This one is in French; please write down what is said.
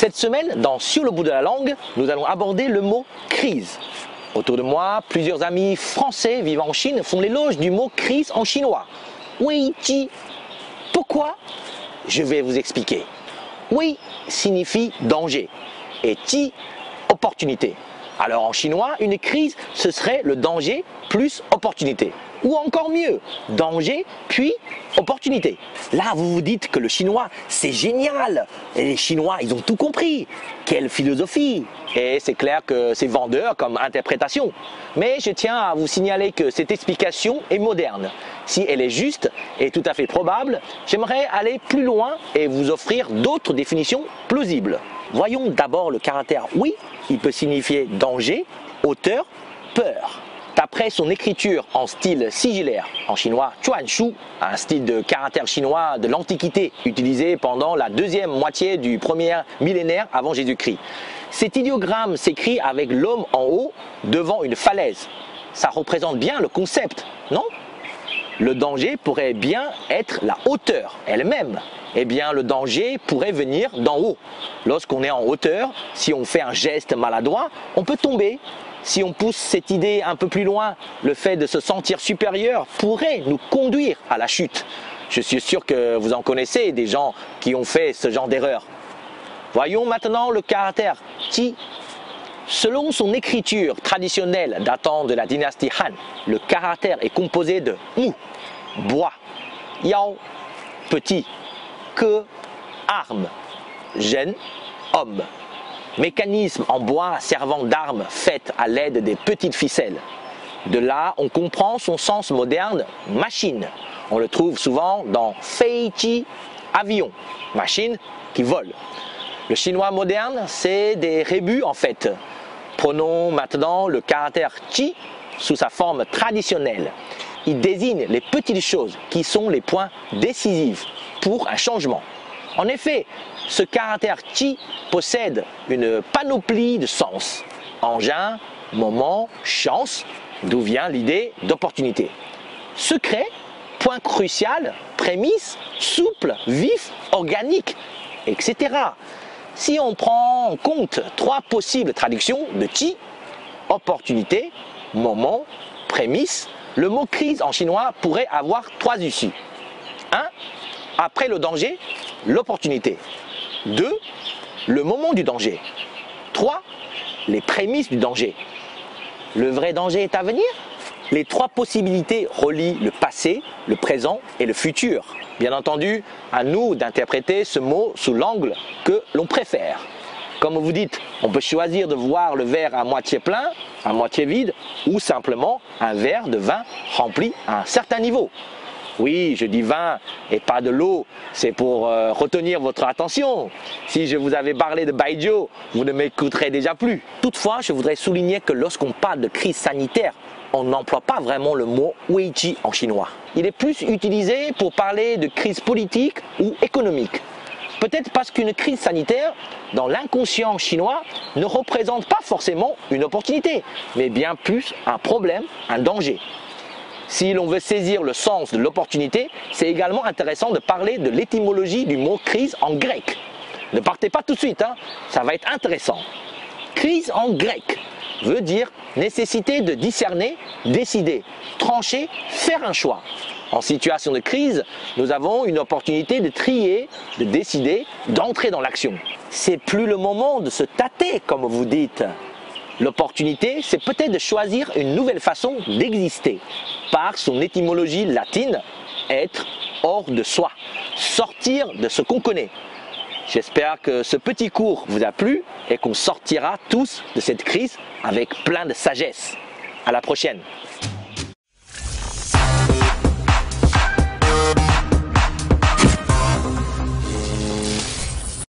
Cette semaine, dans Sur le bout de la langue, nous allons aborder le mot crise. Autour de moi, plusieurs amis français vivant en Chine font l'éloge du mot crise en chinois. Weiji. Pourquoi? Je vais vous expliquer. Wei signifie danger et Ji, opportunité. Alors en chinois, une crise, ce serait le danger plus opportunité. Ou encore mieux, danger puis opportunité. Là, vous vous dites que le chinois, c'est génial. Et les Chinois, ils ont tout compris. Quelle philosophie! Et c'est clair que c'est vendeur comme interprétation. Mais je tiens à vous signaler que cette explication est moderne. Si elle est juste et tout à fait probable, j'aimerais aller plus loin et vous offrir d'autres définitions plausibles. Voyons d'abord le caractère oui, il peut signifier danger, hauteur, peur. D'après son écriture en style sigillaire, en chinois Chuanshu, un style de caractère chinois de l'Antiquité utilisé pendant la deuxième moitié du premier millénaire avant Jésus-Christ. Cet idéogramme s'écrit avec l'homme en haut devant une falaise. Ça représente bien le concept, non? Le danger pourrait bien être la hauteur elle-même. Eh bien, le danger pourrait venir d'en haut. Lorsqu'on est en hauteur, si on fait un geste maladroit, on peut tomber. Si on pousse cette idée un peu plus loin, le fait de se sentir supérieur pourrait nous conduire à la chute. Je suis sûr que vous en connaissez des gens qui ont fait ce genre d'erreur. Voyons maintenant le caractère Ji. Selon son écriture traditionnelle datant de la dynastie Han, le caractère est composé de Mu, bois, Yao, petit, Ke, arme, Zhen, homme. Mécanisme en bois servant d'arme faite à l'aide des petites ficelles. De là, on comprend son sens moderne, machine. On le trouve souvent dans Feiji, avion, machine qui vole. Le chinois moderne, c'est des rébus en fait. Prenons maintenant le caractère Ji sous sa forme traditionnelle. Il désigne les petites choses qui sont les points décisifs pour un changement. En effet, ce caractère Ji possède une panoplie de sens. Engin, moment, chance, d'où vient l'idée d'opportunité. Secret, point crucial, prémisse, souple, vif, organique, etc. Si on prend en compte trois possibles traductions de Ji, opportunité, moment, prémisse, le mot crise en chinois pourrait avoir trois issues. 1. Après le danger, l'opportunité. 2. Le moment du danger. 3. Les prémices du danger. Le vrai danger est à venir? Les trois possibilités relient le passé, le présent et le futur. Bien entendu, à nous d'interpréter ce mot sous l'angle que l'on préfère. Comme vous dites, on peut choisir de voir le verre à moitié plein, à moitié vide, ou simplement un verre de vin rempli à un certain niveau. Oui, je dis vin et pas de l'eau, c'est pour retenir votre attention. Si je vous avais parlé de Baijiu, vous ne m'écouterez déjà plus. Toutefois, je voudrais souligner que lorsqu'on parle de crise sanitaire, on n'emploie pas vraiment le mot weiji en chinois. Il est plus utilisé pour parler de crise politique ou économique. Peut-être parce qu'une crise sanitaire, dans l'inconscient chinois, ne représente pas forcément une opportunité, mais bien plus un problème, un danger. Si l'on veut saisir le sens de l'opportunité, c'est également intéressant de parler de l'étymologie du mot crise en grec. Ne partez pas tout de suite, ça va être intéressant. Crise en grec veut dire nécessité de discerner, décider, trancher, faire un choix. En situation de crise, nous avons une opportunité de trier, de décider, d'entrer dans l'action. C'est plus le moment de se tâter, comme vous dites. L'opportunité, c'est peut-être de choisir une nouvelle façon d'exister. Par son étymologie latine, être hors de soi, sortir de ce qu'on connaît. J'espère que ce petit cours vous a plu et qu'on sortira tous de cette crise avec plein de sagesse. À la prochaine.